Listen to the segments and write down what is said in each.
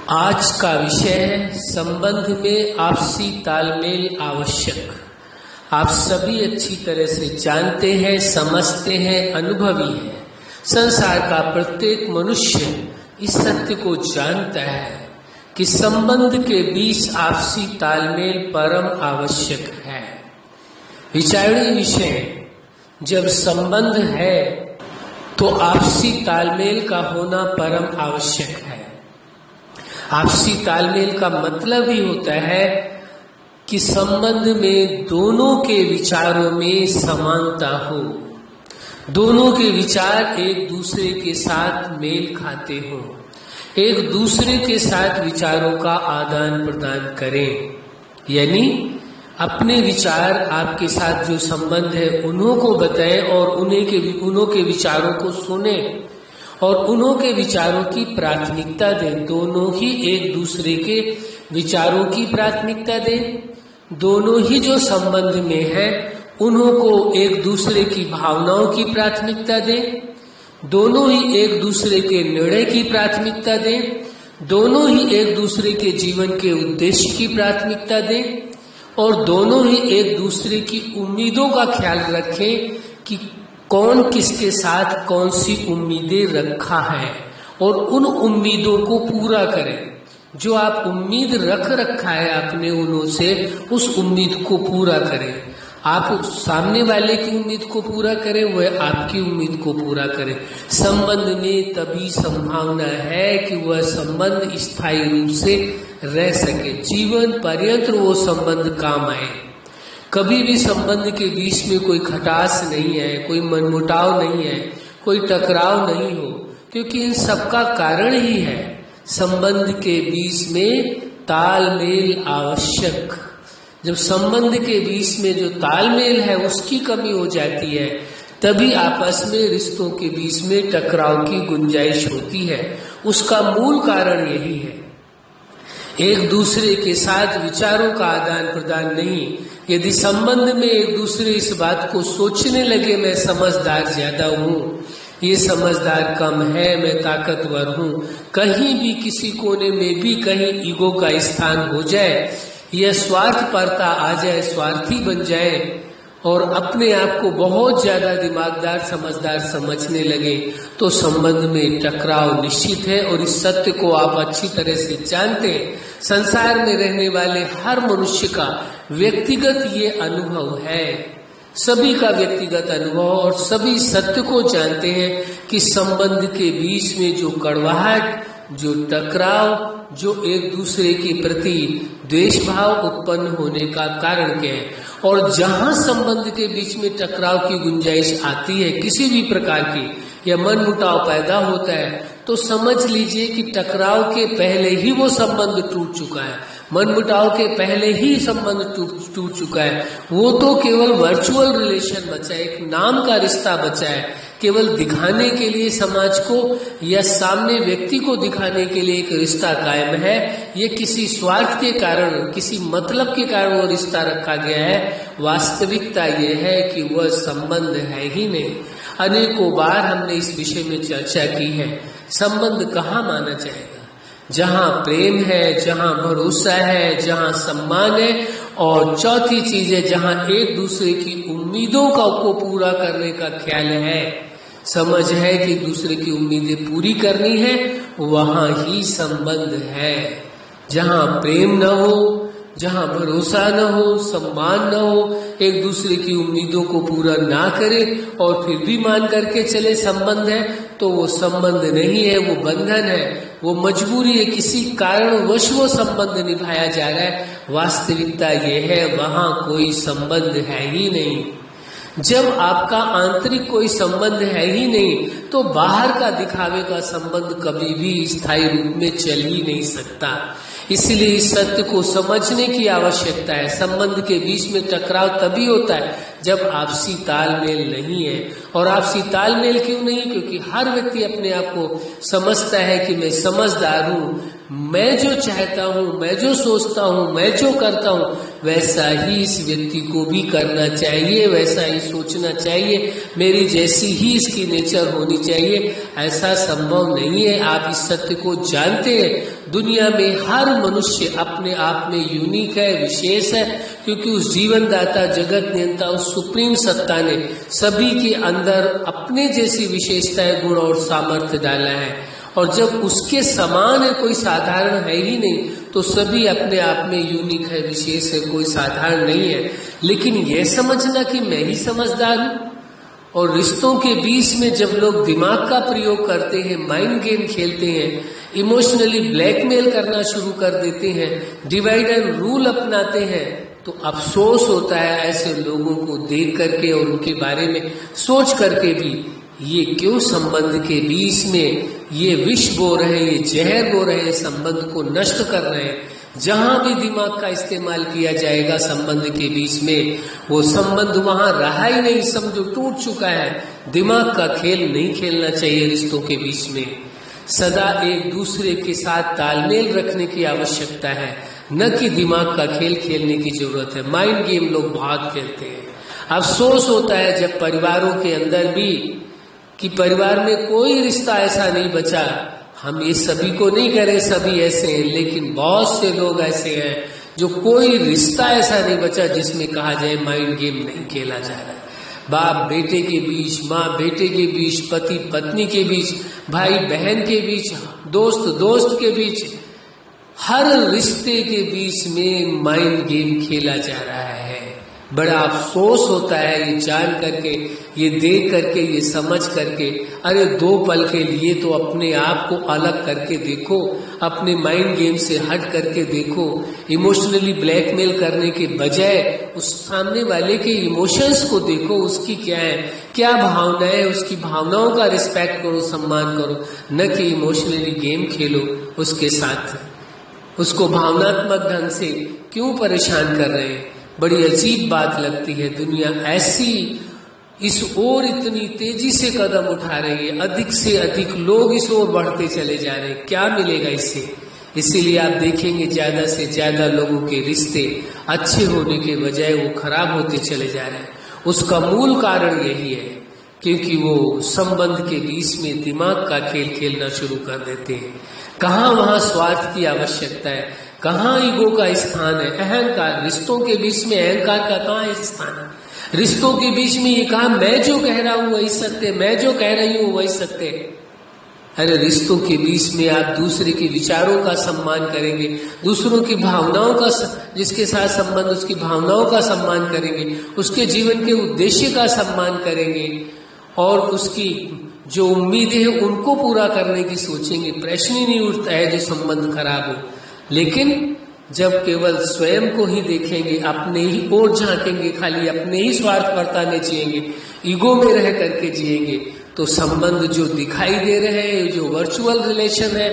आज का विषय है संबंध में आपसी तालमेल आवश्यक। आप सभी अच्छी तरह से जानते हैं, समझते हैं, अनुभवी हैं। संसार का प्रत्येक मनुष्य इस सत्य को जानता है कि संबंध के बीच आपसी तालमेल परम आवश्यक है। विचारणीय विषय, जब संबंध है तो आपसी तालमेल का होना परम आवश्यक है। आपसी तालमेल का मतलब ही होता है कि संबंध में दोनों के विचारों में समानता हो, दोनों के विचार एक दूसरे के साथ मेल खाते हो, एक दूसरे के साथ विचारों का आदान प्रदान करें। यानी अपने विचार, आपके साथ जो संबंध है उन्हों को बताएं और उन्हों के विचारों को सुने और उन्हों के विचारों की प्राथमिकता दें। दोनों ही एक दूसरे के विचारों की प्राथमिकता दें, दोनों ही जो संबंध में है उन्हों को एक दूसरे की भावनाओं की प्राथमिकता दें, दोनों ही एक दूसरे के निर्णय की प्राथमिकता दें, दोनों ही एक दूसरे के जीवन के उद्देश्य की प्राथमिकता दें और दोनों ही एक दूसरे की उम्मीदों का ख्याल रखें कि कौन किसके साथ कौन सी उम्मीदें रखा है और उन उम्मीदों को पूरा करें। जो आप उम्मीद रख रखा है अपने उन्हों से, उस उम्मीद को पूरा करें। आप सामने वाले की उम्मीद को पूरा करें, वह आपकी उम्मीद को पूरा करें। संबंध में तभी संभावना है कि वह संबंध स्थायी रूप से रह सके, जीवन पर्यंत वो संबंध काम आए। कभी भी संबंध के बीच में कोई खटास नहीं है, कोई मनमुटाव नहीं है, कोई टकराव नहीं हो, क्योंकि इन सबका कारण ही है संबंध के बीच में तालमेल आवश्यक। जब संबंध के बीच में जो तालमेल है उसकी कमी हो जाती है, तभी आपस में रिश्तों के बीच में टकराव की गुंजाइश होती है। उसका मूल कारण यही है, एक दूसरे के साथ विचारों का आदान प्रदान नहीं। यदि संबंध में एक दूसरे इस बात को सोचने लगे, मैं समझदार ज्यादा हूँ, ये समझदार कम है, मैं ताकतवर हूँ, कहीं भी किसी कोने में भी कहीं ईगो का स्थान हो जाए, यह स्वार्थपरता आ जाए, स्वार्थी बन जाए और अपने आप को बहुत ज्यादा दिमागदार समझदार समझने लगे, तो संबंध में टकराव निश्चित है। और इस सत्य को आप अच्छी तरह से जानते हैं। संसार में रहने वाले हर मनुष्य का व्यक्तिगत ये अनुभव है, सभी का व्यक्तिगत अनुभव, और सभी सत्य को जानते हैं कि संबंध के बीच में जो कड़वाहट, जो टकराव, जो एक दूसरे के प्रति द्वेष भाव उत्पन्न होने का कारण क्या है। और जहां संबंध के बीच में टकराव की गुंजाइश आती है, किसी भी प्रकार की या मनमुटाव पैदा होता है, तो समझ लीजिए कि टकराव के पहले ही वो संबंध टूट चुका है, मनमुटाव के पहले ही संबंध टूट चुका है। वो तो केवल वर्चुअल रिलेशन बचा है, एक नाम का रिश्ता बचा है, केवल दिखाने के लिए समाज को या सामने व्यक्ति को दिखाने के लिए एक रिश्ता कायम है। ये किसी स्वार्थ के कारण, किसी मतलब के कारण वो रिश्ता रखा गया है। वास्तविकता ये है कि वह संबंध है ही नहीं। अनेकों बार हमने इस विषय में चर्चा की है। संबंध कहाँ माना जाएगा? जहाँ प्रेम है, जहाँ भरोसा है, जहाँ सम्मान है, और चौथी चीज है जहाँ एक दूसरे की उम्मीदों को पूरा करने का ख्याल है, समझ है कि दूसरे की उम्मीदें पूरी करनी है, वहाँ ही संबंध है। जहाँ प्रेम न हो, जहाँ भरोसा न हो, सम्मान न हो, एक दूसरे की उम्मीदों को पूरा ना करे और फिर भी मान करके चले संबंध है, तो वो संबंध नहीं है, वो बंधन है, वो मजबूरी है, किसी कारणवश वो संबंध निभाया जा रहा है। वास्तविकता ये है वहाँ कोई संबंध है ही नहीं। जब आपका आंतरिक कोई संबंध है ही नहीं, तो बाहर का दिखावे का संबंध कभी भी स्थायी रूप में चल ही नहीं सकता। इसलिए इस सत्य को समझने की आवश्यकता है। संबंध के बीच में टकराव तभी होता है जब आपसी तालमेल नहीं है, और आपसी तालमेल क्यों नहीं? क्योंकि हर व्यक्ति अपने आप को समझता है कि मैं समझदार हूँ, मैं जो चाहता हूँ, मैं जो सोचता हूँ, मैं जो करता हूँ, वैसा ही इस व्यक्ति को भी करना चाहिए, वैसा ही सोचना चाहिए, मेरी जैसी ही इसकी नेचर होनी चाहिए। ऐसा संभव नहीं है। आप इस सत्य को जानते हैं, दुनिया में हर मनुष्य अपने आप में यूनिक है, विशेष है, क्योंकि उस जीवनदाता, जगत नियंता, उस सुप्रीम सत्ता ने सभी के अंदर अपने जैसी विशेषताएं, गुण और सामर्थ्य डाला है। और जब उसके समान है, कोई साधारण है ही नहीं, तो सभी अपने आप में यूनिक है, विशेष है, कोई साधारण नहीं है। लेकिन यह समझना कि मैं ही समझदार हूं, और रिश्तों के बीच में जब लोग दिमाग का प्रयोग करते हैं, माइंड गेम खेलते हैं, इमोशनली ब्लैकमेल करना शुरू कर देते हैं, डिवाइड एंड रूल अपनाते हैं, तो अफसोस होता है ऐसे लोगों को देख करके और उनके बारे में सोच करके भी। ये क्यों संबंध के बीच में ये विष बो रहे हैं, ये जहर बो रहे हैं, संबंध को नष्ट कर रहे हैं। जहां भी दिमाग का इस्तेमाल किया जाएगा संबंध के बीच में, वो संबंध वहां रहा ही नहीं, समझो टूट चुका है। दिमाग का खेल नहीं खेलना चाहिए रिश्तों के बीच में। सदा एक दूसरे के साथ तालमेल रखने की आवश्यकता है, न कि दिमाग का खेल खेलने की जरूरत है। माइंड गेम लोग बहुत खेलते हैं। अफसोस होता है जब परिवारों के अंदर भी कि परिवार में कोई रिश्ता ऐसा नहीं बचा। हम ये सभी को नहीं कह रहे सभी ऐसे हैं, लेकिन बहुत से लोग ऐसे हैं जो कोई रिश्ता ऐसा नहीं बचा जिसमें कहा जाए माइंड गेम नहीं खेला जा रहा है। बाप बेटे के बीच, माँ बेटे के बीच, पति पत्नी के बीच, भाई बहन के बीच, दोस्त दोस्त के बीच, हर रिश्ते के बीच में माइंड गेम खेला जा रहा है। बड़ा अफसोस होता है ये जान करके, ये देख करके, ये समझ करके। अरे 2 पल के लिए तो अपने आप को अलग करके देखो, अपने माइंड गेम से हट करके देखो। इमोशनली ब्लैकमेल करने के बजाय उस सामने वाले के इमोशंस को देखो, उसकी क्या है, क्या भावना है, उसकी भावनाओं का रिस्पेक्ट करो, सम्मान करो, न कि इमोशनली गेम खेलो उसके साथ। उसको भावनात्मक ढंग से क्यों परेशान कर रहे हैं? बड़ी अजीब बात लगती है। दुनिया ऐसी इस ओर इतनी तेजी से कदम उठा रही है, अधिक से अधिक लोग इस ओर बढ़ते चले जा रहे हैं। क्या मिलेगा इससे? इसीलिए आप देखेंगे ज्यादा से ज्यादा लोगों के रिश्ते अच्छे होने के बजाय वो खराब होते चले जा रहे हैं। उसका मूल कारण यही है, क्योंकि वो संबंध के बीच में दिमाग का खेल खेलना शुरू कर देते हैं। कहाँ वहां स्वार्थ की आवश्यकता है, कहाँ ईगो का स्थान है, अहंकार। रिश्तों के बीच में अहंकार का कहाँ स्थान है? रिश्तों के बीच में ये कहा मैं जो कह रहा हूं वही सत्य, मैं जो कह रही हूं वही सत्य है। अरे रिश्तों के बीच में आप दूसरे के विचारों का सम्मान करेंगे, दूसरों की भावनाओं का, जिसके साथ संबंध उसकी भावनाओं का सम्मान करेंगे, उसके जीवन के उद्देश्य का सम्मान करेंगे और उसकी जो उम्मीदें हैं उनको पूरा करने की सोचेंगे। प्रश्न ही नहीं उठता है जो संबंध खराब हो। लेकिन जब केवल स्वयं को ही देखेंगे, अपने ही ओर झांकेंगे, खाली अपने ही स्वार्थ बरताने जिएंगे, ईगो में रह करके जिएंगे, तो संबंध जो दिखाई दे रहे हैं, जो वर्चुअल रिलेशन है,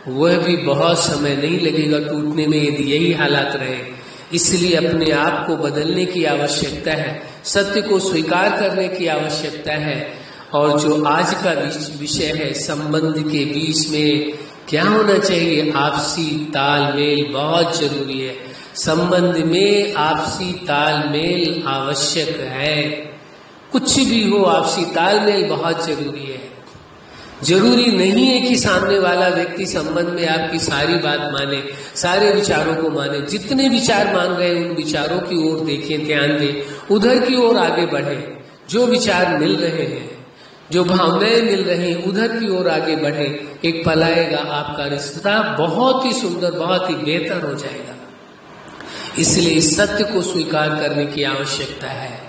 वह भी बहुत समय नहीं लगेगा टूटने में, यदि यही हालात रहे। इसलिए अपने आप को बदलने की आवश्यकता है, सत्य को स्वीकार करने की आवश्यकता है। और जो आज का विषय है, संबंध के बीच में क्या होना चाहिए? आपसी तालमेल बहुत जरूरी है। संबंध में आपसी तालमेल आवश्यक है। कुछ भी हो, आपसी तालमेल बहुत जरूरी है। जरूरी नहीं है कि सामने वाला व्यक्ति संबंध में आपकी सारी बात माने, सारे विचारों को माने। जितने विचार मान रहे हैं उन विचारों की ओर देखें, ध्यान दें, उधर की ओर आगे बढ़े। जो विचार मिल रहे हैं, जो भावनाएं मिल रही हैं, उधर की ओर आगे बढ़े। एक पल आएगा आपका रिश्ता बहुत ही सुंदर, बहुत ही बेहतर हो जाएगा। इसलिए इस सत्य को स्वीकार करने की आवश्यकता है।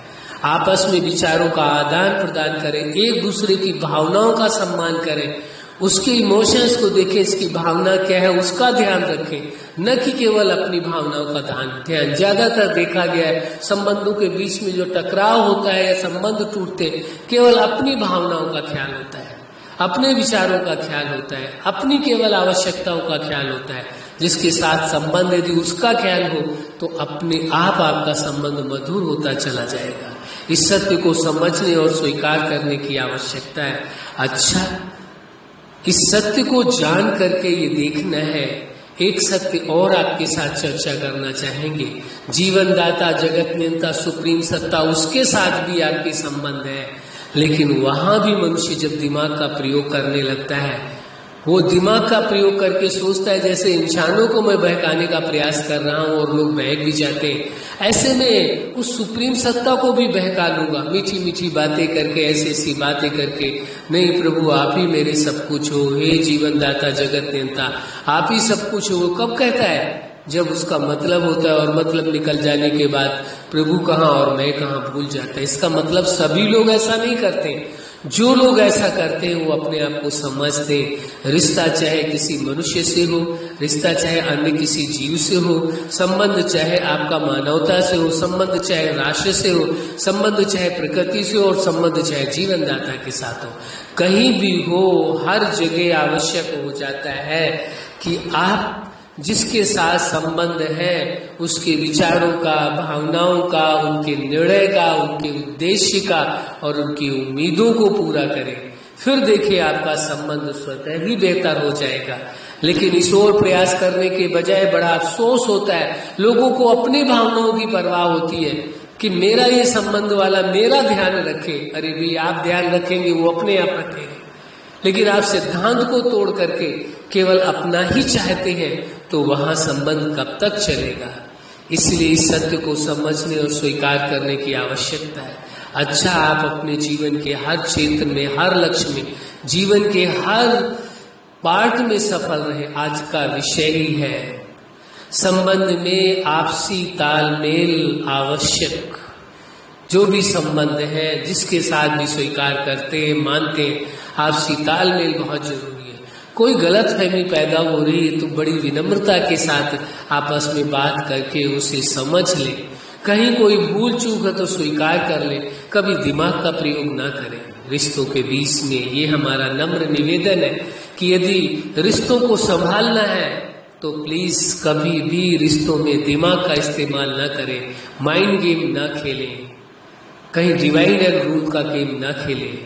आपस में विचारों का आदान प्रदान करें, एक दूसरे की भावनाओं का सम्मान करें, उसके इमोशंस को देखें, इसकी भावना क्या है उसका ध्यान रखें, न कि केवल अपनी भावनाओं का ध्यान। ज्यादातर देखा गया है संबंधों के बीच में जो टकराव होता है या संबंध टूटते, केवल अपनी भावनाओं का ख्याल होता है, अपने विचारों का ख्याल होता है, अपनी केवल आवश्यकताओं का ख्याल होता है। जिसके साथ संबंध यदि उसका ख्याल हो तो अपने आप आपका संबंध मधुर होता चला जाएगा। इस सत्य को समझने और स्वीकार करने की आवश्यकता है। अच्छा, इस सत्य को जान करके ये देखना है, एक सत्य और आपके साथ चर्चा करना चाहेंगे। जीवन दाता, जगत नियंता, सुप्रीम सत्ता, उसके साथ भी आपके संबंध है, लेकिन वहां भी मनुष्य जब दिमाग का प्रयोग करने लगता है, वो दिमाग का प्रयोग करके सोचता है जैसे इंसानों को मैं बहकाने का प्रयास कर रहा हूं और लोग बहक भी जाते हैं, ऐसे में उस सुप्रीम सत्ता को भी बहका लूंगा, मीठी मीठी बातें करके, ऐसी ऐसी बातें करके। नहीं प्रभु, आप ही मेरे सब कुछ हो, हे जीवन दाता, जगत नियंता, आप ही सब कुछ हो। वो कब कहता है? जब उसका मतलब होता है, और मतलब निकल जाने के बाद प्रभु कहाँ और मैं कहाँ भूल जाता है। इसका मतलब सभी लोग ऐसा नहीं करते। जो लोग ऐसा करते हैं वो अपने आप को समझते। रिश्ता चाहे किसी मनुष्य से हो, रिश्ता चाहे अन्य किसी जीव से हो, संबंध चाहे आपका मानवता से हो, संबंध चाहे राष्ट्र से हो, संबंध चाहे प्रकृति से हो, और संबंध चाहे जीवनदाता के साथ हो, कहीं भी हो, हर जगह आवश्यक हो जाता है कि आप जिसके साथ संबंध है उसके विचारों का, भावनाओं का, उनके निर्णय का, उनके उद्देश्य का और उनकी उम्मीदों को पूरा करें। फिर देखिए आपका संबंध स्वतः ही बेहतर हो जाएगा। लेकिन इस ओर प्रयास करने के बजाय बड़ा अफसोस होता है, लोगों को अपनी भावनाओं की परवाह होती है कि मेरा ये संबंध वाला मेरा ध्यान रखे। अरे भाई, आप ध्यान रखेंगे, वो अपने आप रखेंगे, लेकिन आप सिद्धांत को तोड़ करके केवल अपना ही चाहते हैं तो वहां संबंध कब तक चलेगा। इसलिए इस सत्य को समझने और स्वीकार करने की आवश्यकता है। अच्छा, आप अपने जीवन के हर क्षेत्र में, हर लक्ष्य में, जीवन के हर पार्ट में सफल रहे। आज का विषय ही है संबंध में आपसी तालमेल आवश्यक। जो भी संबंध है, जिसके साथ भी स्वीकार करते हैं, मानते हैं, आपसी तालमेल बहुत जरूरी है। कोई गलत फहमी पैदा हो रही है तो बड़ी विनम्रता के साथ आपस में बात करके उसे समझ ले। कहीं कोई भूल चूक है तो स्वीकार कर ले, कभी दिमाग का प्रयोग ना करें रिश्तों के बीच में। ये हमारा नम्र निवेदन है कि यदि रिश्तों को संभालना है तो प्लीज कभी भी रिश्तों में दिमाग का इस्तेमाल ना करें, माइंड गेम ना खेलें, कहीं डिवाइड एंड रूल का गेम ना खेलें।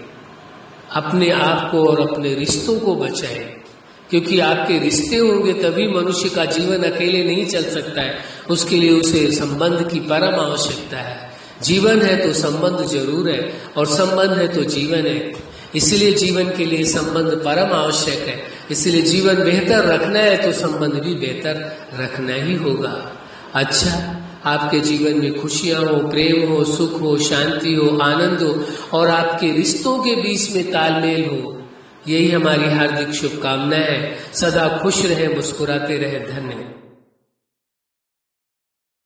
अपने आप को और अपने रिश्तों को बचाएं, क्योंकि आपके रिश्ते होंगे तभी मनुष्य का जीवन अकेले नहीं चल सकता है। उसके लिए उसे संबंध की परम आवश्यकता है। जीवन है तो संबंध जरूर है, और संबंध है तो जीवन है। इसलिए जीवन के लिए संबंध परम आवश्यक है। इसलिए जीवन बेहतर रखना है तो संबंध भी बेहतर रखना ही होगा। अच्छा, आपके जीवन में खुशियां हो, प्रेम हो, सुख हो, शांति हो, आनंद हो, और आपके रिश्तों के बीच में तालमेल हो, यही हमारी हार्दिक शुभकामना है। सदा खुश रहे, मुस्कुराते रहे। धन्यवाद।